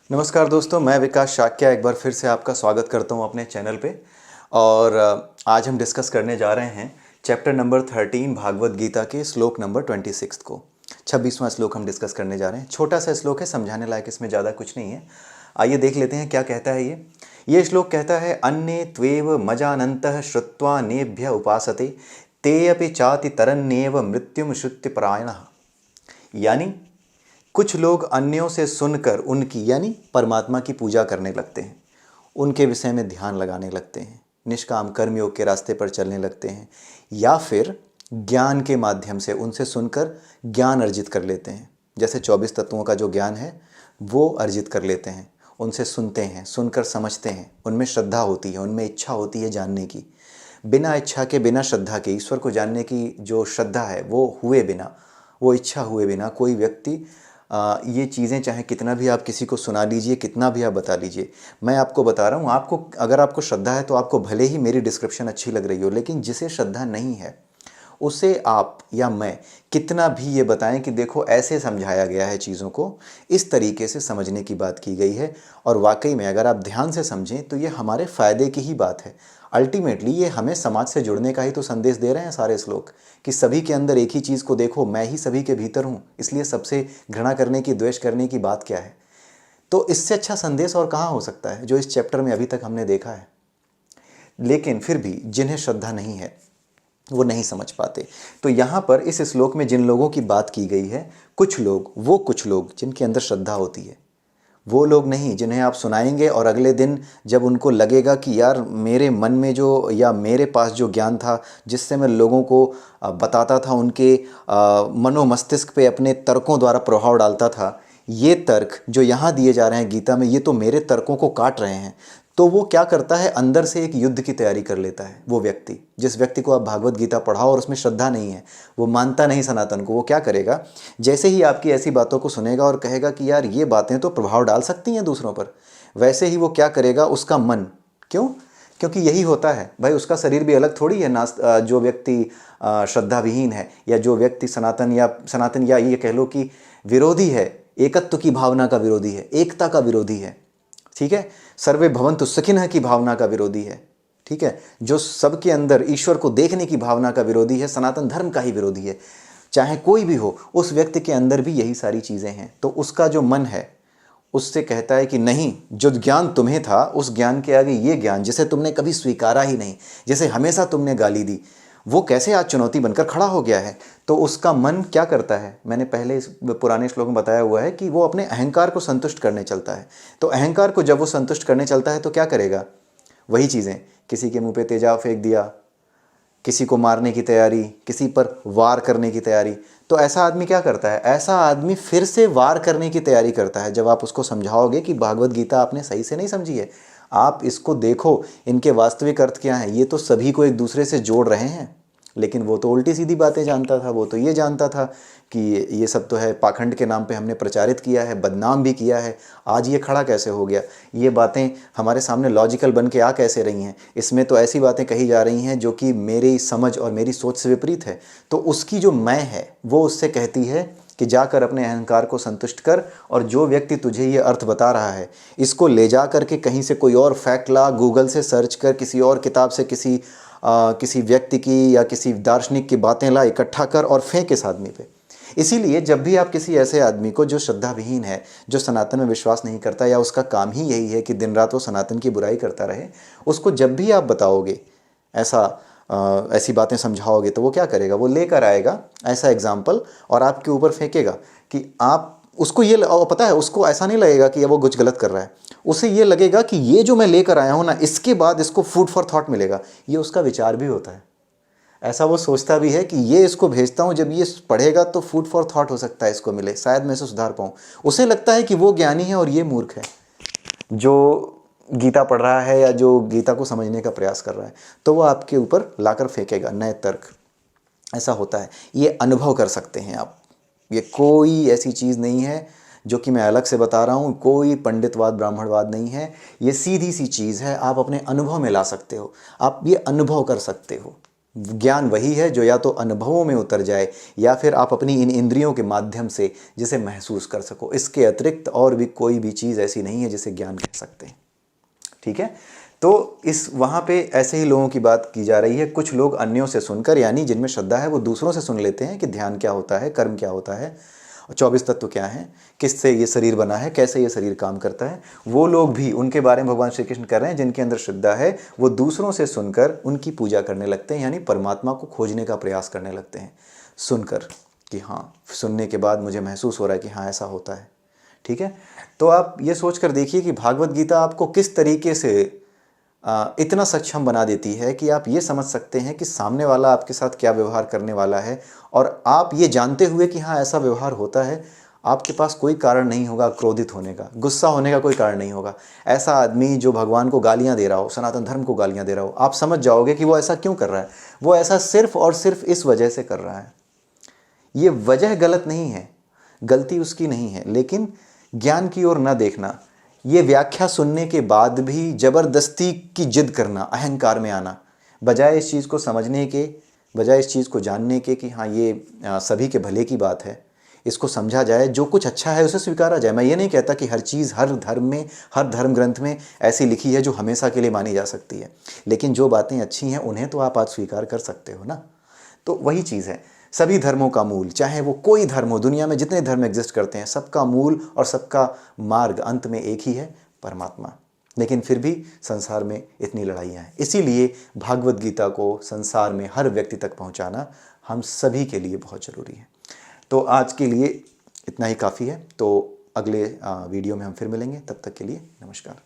नमस्कार दोस्तों, मैं विकास शाक्या एक बार फिर से आपका स्वागत करता हूं अपने चैनल पे। और आज हम डिस्कस करने जा रहे हैं चैप्टर नंबर 13 भागवत गीता के श्लोक नंबर 26 को। 26वां श्लोक हम डिस्कस करने जा रहे हैं। छोटा सा श्लोक है, समझाने लायक इसमें ज़्यादा कुछ नहीं है। आइए देख लेते हैं क्या कहता है ये श्लोक कहता है, अन्ये त्वेव मजानन्तः श्रुत्वा नेभ्य उपासते ते अपि चाति तरन्येव मृत्युम श्रुत्य परायणः। यानी कुछ लोग अन्यों से सुनकर उनकी यानी परमात्मा की पूजा करने लगते हैं, उनके विषय में ध्यान लगाने लगते हैं, निष्काम कर्मयोग के रास्ते पर चलने लगते हैं, या फिर ज्ञान के माध्यम से उनसे सुनकर ज्ञान अर्जित कर लेते हैं। जैसे 24 तत्वों का जो ज्ञान है वो अर्जित कर लेते हैं, उनसे सुनते हैं, सुनकर समझते हैं, उनमें श्रद्धा होती है, उनमें इच्छा होती है जानने की। बिना इच्छा के, बिना श्रद्धा के ईश्वर को जानने की जो श्रद्धा है वो हुए बिना, वो इच्छा हुए बिना कोई व्यक्ति ये चीज़ें चाहे कितना भी आप किसी को सुना लीजिए, कितना भी आप बता लीजिए, मैं आपको बता रहा हूँ, आपको अगर आपको श्रद्धा है तो आपको भले ही मेरी डिस्क्रिप्शन अच्छी लग रही हो, लेकिन जिसे श्रद्धा नहीं है उसे आप या मैं कितना भी ये बताएं कि देखो ऐसे समझाया गया है, चीज़ों को इस तरीके से समझने की बात की गई है, और वाकई में अगर आप ध्यान से समझें तो ये हमारे फ़ायदे की ही बात है। अल्टीमेटली ये हमें समाज से जुड़ने का ही तो संदेश दे रहे हैं सारे श्लोक, कि सभी के अंदर एक ही चीज़ को देखो, मैं ही सभी के भीतर हूँ, इसलिए सबसे घृणा करने की, द्वेष करने की बात क्या है। तो इससे अच्छा संदेश और कहाँ हो सकता है जो इस चैप्टर में अभी तक हमने देखा है। लेकिन फिर भी जिन्हें श्रद्धा नहीं है वो नहीं समझ पाते। तो यहाँ पर इस श्लोक में जिन लोगों की बात की गई है, कुछ लोग जिनके अंदर श्रद्धा होती है, वो लोग नहीं जिन्हें आप सुनाएंगे और अगले दिन जब उनको लगेगा कि यार मेरे मन में जो या मेरे पास जो ज्ञान था जिससे मैं लोगों को बताता था, उनके मनो मस्तिष्क पे अपने तर्कों द्वारा प्रभाव डालता था, ये तर्क जो यहाँ दिए जा रहे हैं गीता में, ये तो मेरे तर्कों को काट रहे हैं। तो वो क्या करता है, अंदर से एक युद्ध की तैयारी कर लेता है। वो व्यक्ति, जिस व्यक्ति को आप भागवत गीता पढ़ाओ और उसमें श्रद्धा नहीं है, वो मानता नहीं सनातन को, वो क्या करेगा, जैसे ही आपकी ऐसी बातों को सुनेगा और कहेगा कि यार ये बातें तो प्रभाव डाल सकती हैं दूसरों पर, वैसे ही वो क्या करेगा, उसका मन, क्यों, क्योंकि यही होता है भाई, उसका शरीर भी अलग थोड़ी है। जो व्यक्ति श्रद्धा विहीन है, या जो व्यक्ति सनातन या ये कह लो कि विरोधी है, एकत्व की भावना का विरोधी है, एकता का विरोधी है, ठीक है, सर्वे भवन्तु सुखिनः की भावना का विरोधी है, ठीक है, जो सबके अंदर ईश्वर को देखने की भावना का विरोधी है, सनातन धर्म का ही विरोधी है, चाहे कोई भी हो, उस व्यक्ति के अंदर भी यही सारी चीज़ें हैं। तो उसका जो मन है उससे कहता है कि नहीं, जो ज्ञान तुम्हें था उस ज्ञान के आगे ये ज्ञान जिसे तुमने कभी स्वीकारा ही नहीं, जिसे हमेशा तुमने गाली दी, वो कैसे आज चुनौती बनकर खड़ा हो गया है। तो उसका मन क्या करता है, मैंने पहले इस पुराने श्लोक में बताया हुआ है कि वो अपने अहंकार को संतुष्ट करने चलता है। तो अहंकार को जब वो संतुष्ट करने चलता है तो क्या करेगा, वही चीज़ें, किसी के मुंह पे तेजाब फेंक दिया, किसी को मारने की तैयारी, किसी पर वार करने की तैयारी। तो ऐसा आदमी क्या करता है, ऐसा आदमी फिर से वार करने की तैयारी करता है। जब आप उसको समझाओगे कि भागवत गीता आपने सही से नहीं समझी है, आप इसको देखो, इनके वास्तविक अर्थ क्या हैं, ये तो सभी को एक दूसरे से जोड़ रहे हैं, लेकिन वो तो उल्टी सीधी बातें जानता था। वो तो ये जानता था कि ये सब तो है, पाखंड के नाम पे हमने प्रचारित किया है, बदनाम भी किया है, आज ये खड़ा कैसे हो गया, ये बातें हमारे सामने लॉजिकल बन के आ कैसे रही हैं, इसमें तो ऐसी बातें कही जा रही हैं जो कि मेरी समझ और मेरी सोच से विपरीत है। तो उसकी जो मैं है वो उससे कहती है कि जाकर अपने अहंकार को संतुष्ट कर, और जो व्यक्ति तुझे ये अर्थ बता रहा है इसको ले जा करके कहीं से कोई और फैक्ट ला, गूगल से सर्च कर, किसी और किताब से किसी व्यक्ति की या किसी दार्शनिक की बातें ला, इकट्ठा कर और फेंक इस आदमी पे। इसीलिए जब भी आप किसी ऐसे आदमी को जो श्रद्धा विहीन है, जो सनातन में विश्वास नहीं करता, या उसका काम ही यही है कि दिन रात वो सनातन की बुराई करता रहे, उसको जब भी आप बताओगे ऐसी बातें समझाओगे, तो वो क्या करेगा, वो लेकर आएगा ऐसा एग्जाम्पल और आपके ऊपर फेंकेगा कि आप उसको ये पता है, उसको ऐसा नहीं लगेगा कि वो कुछ गलत कर रहा है, उसे ये लगेगा कि ये जो मैं लेकर आया हूँ ना, इसके बाद इसको फूड फॉर थॉट मिलेगा। ये उसका विचार भी होता है, ऐसा वो सोचता भी है कि ये इसको भेजता हूँ, जब ये पढ़ेगा तो फूड फॉर थॉट हो सकता है, इसको मिले, शायद मैं इसे सुधार पाऊँ। उसे लगता है कि वो ज्ञानी है और ये मूर्ख है जो गीता पढ़ रहा है या जो गीता को समझने का प्रयास कर रहा है। तो वो आपके ऊपर लाकर फेंकेगा नए तर्क। ऐसा होता है, ये अनुभव कर सकते हैं आप। ये कोई ऐसी चीज़ नहीं है जो कि मैं अलग से बता रहा हूँ, कोई पंडितवाद ब्राह्मणवाद नहीं है, ये सीधी सी चीज़ है, आप अपने अनुभव में ला सकते हो, आप ये अनुभव कर सकते हो। ज्ञान वही है जो या तो अनुभवों में उतर जाए या फिर आप अपनी इन इंद्रियों के माध्यम से जिसे महसूस कर सको। इसके अतिरिक्त और भी कोई भी चीज़ ऐसी नहीं है जिसे ज्ञान कह सकते हैं। ठीक है, तो इस वहाँ पे ऐसे ही लोगों की बात की जा रही है। कुछ लोग अन्यों से सुनकर, यानी जिनमें श्रद्धा है, वो दूसरों से सुन लेते हैं कि ध्यान क्या होता है, कर्म क्या होता है, 24 तत्व क्या हैं, किससे ये शरीर बना है, कैसे ये शरीर काम करता है। वो लोग भी, उनके बारे में भगवान श्री कृष्ण कर रहे हैं, जिनके अंदर श्रद्धा है वो दूसरों से सुनकर उनकी पूजा करने लगते हैं, यानी परमात्मा को खोजने का प्रयास करने लगते हैं सुनकर, कि हाँ, सुनने के बाद मुझे महसूस हो रहा है कि हाँ ऐसा होता है। ठीक है, तो आप ये सोच कर देखिए कि भागवत गीता आपको किस तरीके से इतना सक्षम बना देती है कि आप ये समझ सकते हैं कि सामने वाला आपके साथ क्या व्यवहार करने वाला है, और आप ये जानते हुए कि हाँ ऐसा व्यवहार होता है, आपके पास कोई कारण नहीं होगा क्रोधित होने का, गुस्सा होने का कोई कारण नहीं होगा। ऐसा आदमी जो भगवान को गालियाँ दे रहा हो, सनातन धर्म को गालियाँ दे रहा हो, आप समझ जाओगे कि वो ऐसा क्यों कर रहा है। वो ऐसा सिर्फ और सिर्फ इस वजह से कर रहा है। ये वजह गलत नहीं है, गलती उसकी नहीं है, लेकिन ज्ञान की ओर न देखना, ये व्याख्या सुनने के बाद भी ज़बरदस्ती की जिद करना, अहंकार में आना, बजाय इस चीज़ को समझने के, बजाय इस चीज़ को जानने के कि हाँ ये सभी के भले की बात है, इसको समझा जाए, जो कुछ अच्छा है उसे स्वीकारा जाए। मैं ये नहीं कहता कि हर चीज़ हर धर्म में, हर धर्म ग्रंथ में ऐसी लिखी है जो हमेशा के लिए मानी जा सकती है, लेकिन जो बातें अच्छी हैं उन्हें तो आप आज स्वीकार कर सकते हो ना। तो वही चीज़ है, सभी धर्मों का मूल, चाहे वो कोई धर्म हो, दुनिया में जितने धर्म एग्जिस्ट करते हैं, सबका मूल और सबका मार्ग अंत में एक ही है, परमात्मा। लेकिन फिर भी संसार में इतनी लड़ाइयाँ हैं। इसीलिए भागवत गीता को संसार में हर व्यक्ति तक पहुँचाना हम सभी के लिए बहुत ज़रूरी है। तो आज के लिए इतना ही काफ़ी है। तो अगले वीडियो में हम फिर मिलेंगे, तब तक के लिए नमस्कार।